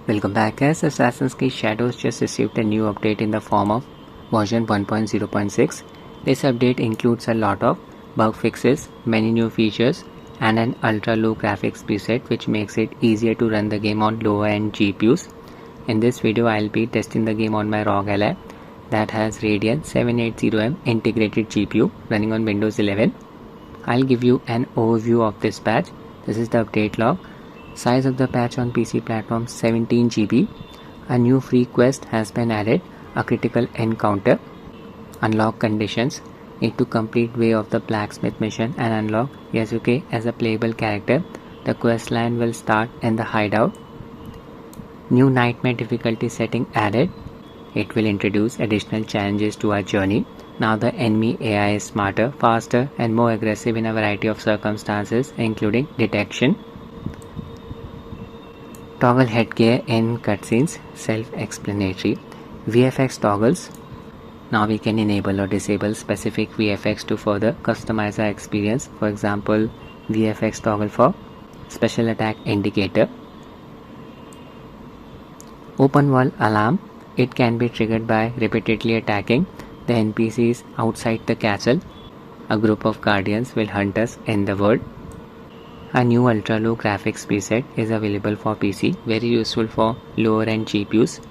Welcome back guys. Assassin's Creed Shadows just received a new update in the form of version 1.0.6. This update includes a lot of bug fixes, many new features and an ultra low graphics preset which makes it easier to run the game on lower end GPUs. In this video I'll be testing the game on my Rog Ally that has Radeon 780M integrated GPU running on Windows 11. I'll give you an overview of this patch. This is the update log. Size of the patch on PC platform 17 GB. A new free quest has been added, a critical encounter. Unlock conditions: need to complete Way of the Blacksmith mission and unlock Yasuke as a playable character. The quest line will start in the hideout. New nightmare difficulty setting added. It will introduce additional challenges to our journey. Now the enemy AI is smarter, faster and more aggressive in a variety of circumstances including detection. Toggle headgear in cutscenes, self-explanatory. VFX toggles. Now we can enable or disable specific VFX to further customize our experience. For example, VFX toggle for special attack indicator. Open world alarm. It can be triggered by repeatedly attacking the NPCs outside the castle. A group of guardians will hunt us in the world. A new ultra low graphics preset is available for PC, very useful for lower end GPUs.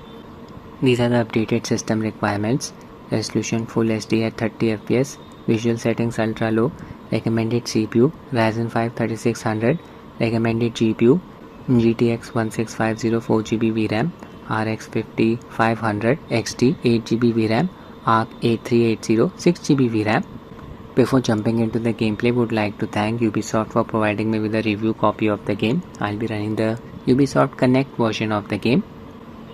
These are the updated system requirements. Resolution Full HD at 30 FPS, visual settings ultra low, recommended CPU Ryzen 5 3600, recommended GPU GTX 1650 4GB VRAM, RX 5500 XT 8GB VRAM, ARC 8380 6GB VRAM. Before jumping into the gameplay, would like to thank Ubisoft for providing me with a review copy of the game. I'll be running the Ubisoft Connect version of the game.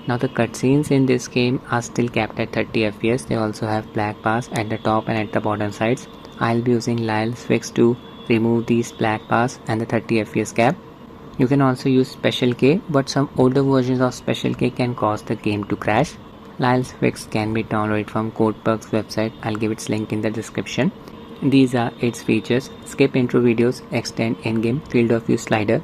Now the cutscenes in this game are still capped at 30 FPS. They also have black bars at the top and at the bottom sides. I'll be using Lyall's fix to remove these black bars and the 30 FPS cap. You can also use Special K, but some older versions of Special K can cause the game to crash. Lyall's fix can be downloaded from CodeBug's website. I'll give its link in the description. These are its features: skip intro videos, extend in-game field of view slider,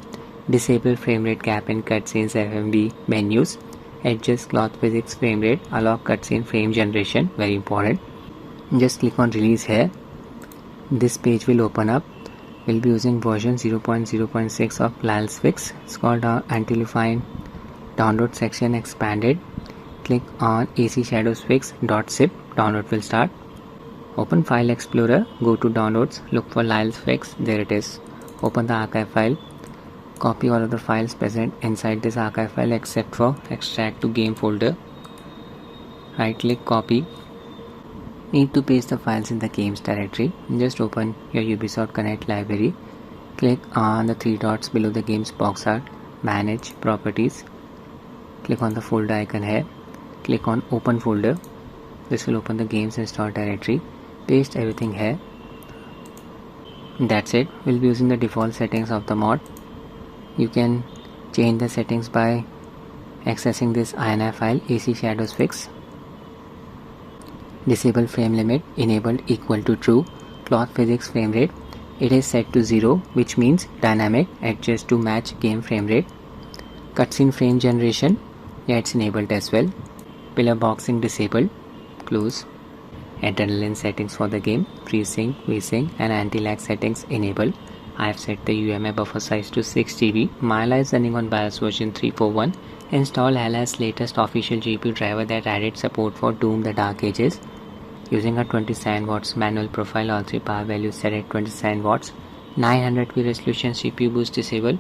disable frame rate cap in cutscenes FMV menus, adjust cloth physics frame rate, allow cutscene frame generation, very important. Just click on release here. This page will open up. We'll be using version 0.0.6 of Lyall's fix. Scroll down until you find download section expanded. Click on ACShadowsFix.zip. Download will start. Open File Explorer, go to Downloads, look for Lyall's fix, there it is. Open the archive file, copy all of the files present inside this archive file except for extract to game folder. Right click, copy. Need to paste the files in the games directory. Just open your Ubisoft Connect library. Click on the three dots below the games box art, manage properties. Click on the folder icon here. Click on open folder. This will open the games installed directory. Paste everything here. That's it. We'll be using the default settings of the mod. You can change the settings by accessing this INI file, AC Shadows Fix. Disable frame limit enabled equal to true. Cloth physics frame rate, it is set to 0, which means dynamic, adjust to match game frame rate. Cutscene frame generation, yeah, it's enabled as well. Pillar boxing disabled, close. Adrenaline settings for the game, FreeSync, VSync and anti-lag settings enabled. I have set the UMA buffer size to 6GB. My Ally is running on BIOS version 341. Install Ally's latest official GPU driver that added support for Doom the Dark Ages. Using a 27 watts manual profile, all three power values set at 27 watts. 900p resolution CPU boost disabled.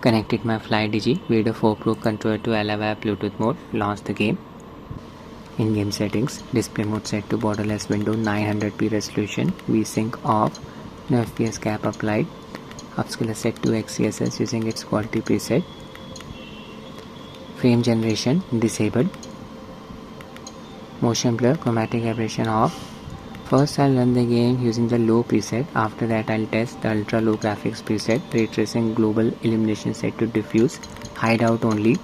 Connected my FlyDigi Vader 4 Pro controller to Ally via Bluetooth mode. Launch the game. In-game settings, display mode set to borderless window, 900p resolution, VSync off, no FPS cap applied, upscaler set to XeSS using its quality preset, frame generation disabled, motion blur, chromatic aberration off. First I'll run the game using the low preset, after that I'll test the ultra low graphics preset, ray tracing global illumination set to diffuse, hideout only.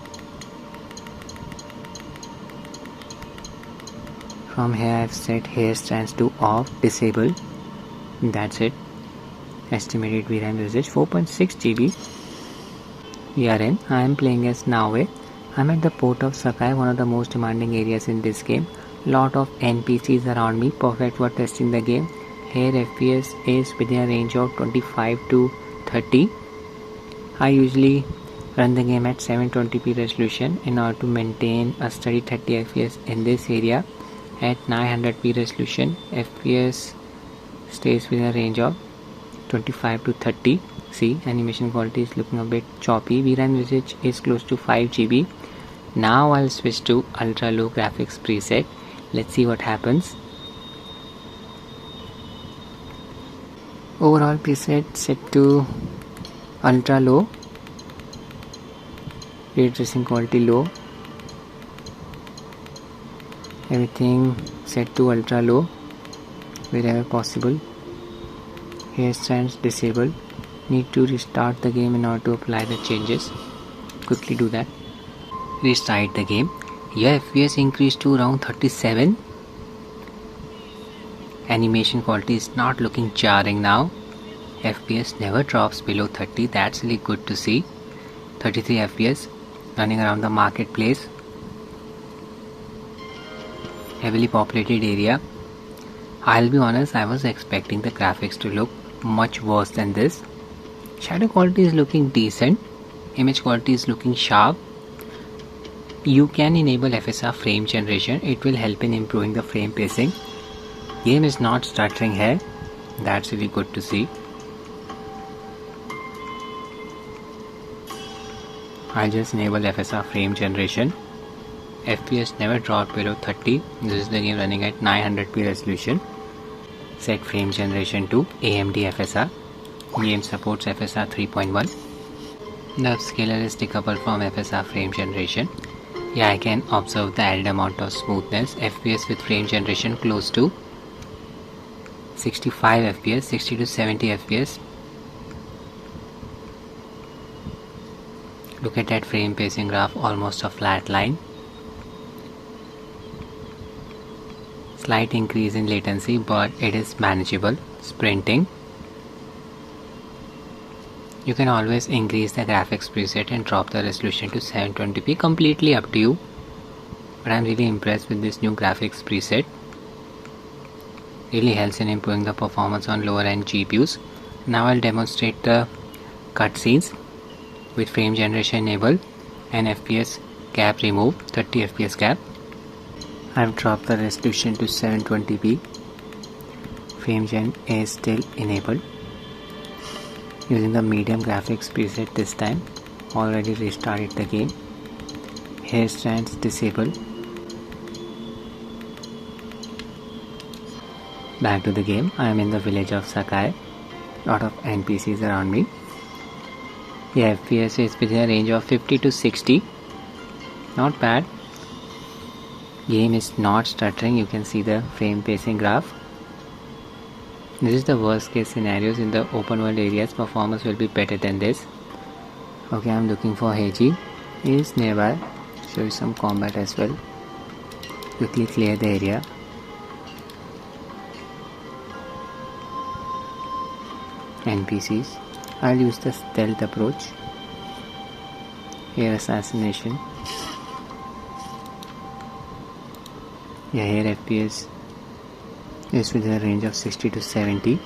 From here I've set hair strands to off, disabled. That's it. Estimated VRAM usage 4.6 GB. I am playing as Naue. I'm at the port of Sakai, one of the most demanding areas in this game. Lot of NPCs around me, perfect for testing the game. Here FPS is within a range of 25 to 30. I usually run the game at 720p resolution in order to maintain a steady 30 FPS in this area. At 900p resolution, FPS stays within a range of 25 to 30. See, animation quality is looking a bit choppy. VRAM usage is close to 5 GB. Now I'll switch to ultra low graphics preset. Let's see what happens. Overall preset set to ultra low. Ray tracing quality low. Everything set to ultra low wherever possible. Hair strands disabled. Need to restart the game in order to apply the changes. Quickly do that. Restart the game. Your FPS increased to around 37. Animation quality is not looking jarring now. FPS never drops below 30. That's really good to see. 33 FPS running around the marketplace. Heavily populated area. I'll be honest, I was expecting the graphics to look much worse than this. Shadow quality is looking decent. Image quality is looking sharp. You can enable FSR frame generation. It will help in improving the frame pacing. Game is not stuttering here. That's really good to see. I'll just enable FSR frame generation. FPS never dropped below 30. This is the game running at 900p resolution. Set frame generation to AMD FSR. Game supports FSR 3.1. The upscaler is decoupled from FSR frame generation. Yeah, I can observe the added amount of smoothness. FPS with frame generation close to 65 FPS, 60 to 70 FPS. Look at that frame pacing graph, almost a flat line. Slight increase in latency, but it is manageable. Sprinting. You can always increase the graphics preset and drop the resolution to 720p, completely up to you. But I'm really impressed with this new graphics preset. Really helps in improving the performance on lower end GPUs. Now I'll demonstrate the cutscenes with frame generation enabled and FPS cap removed, 30 FPS cap. I've dropped the resolution to 720p. Frame gen is still enabled. Using the medium graphics preset this time. Already restarted the game. Hair strands disabled. Back to the game. I am in the village of Sakai. Lot of NPCs around me. The FPS is within a range of 50 to 60. Not bad. Game is not stuttering. You can see the frame pacing graph. This is the worst case scenarios. In the open world areas, performance will be better than this. Okay, I'm looking for Heiji. He is nearby. Show you some combat as well. Quickly clear the area. NPCs. I'll use the stealth approach. Here assassination. Yeah, here FPS is within a range of 60 to 70.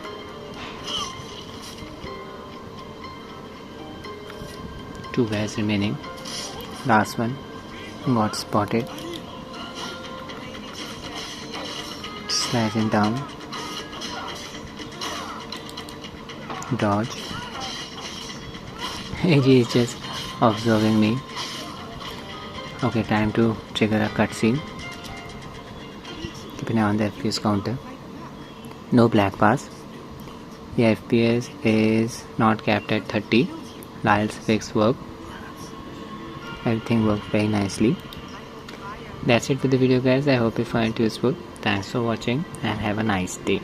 Two guys remaining. Last one got spotted. Sliding down. Dodge. He is just observing me. Okay, time to trigger a cutscene. Keep an eye on the FPS counter. No black pass. The FPS is not capped at 30. Lyall's fix work. Everything worked very nicely. That's it for the video, guys. I hope you find it useful. Thanks for watching and have a nice day.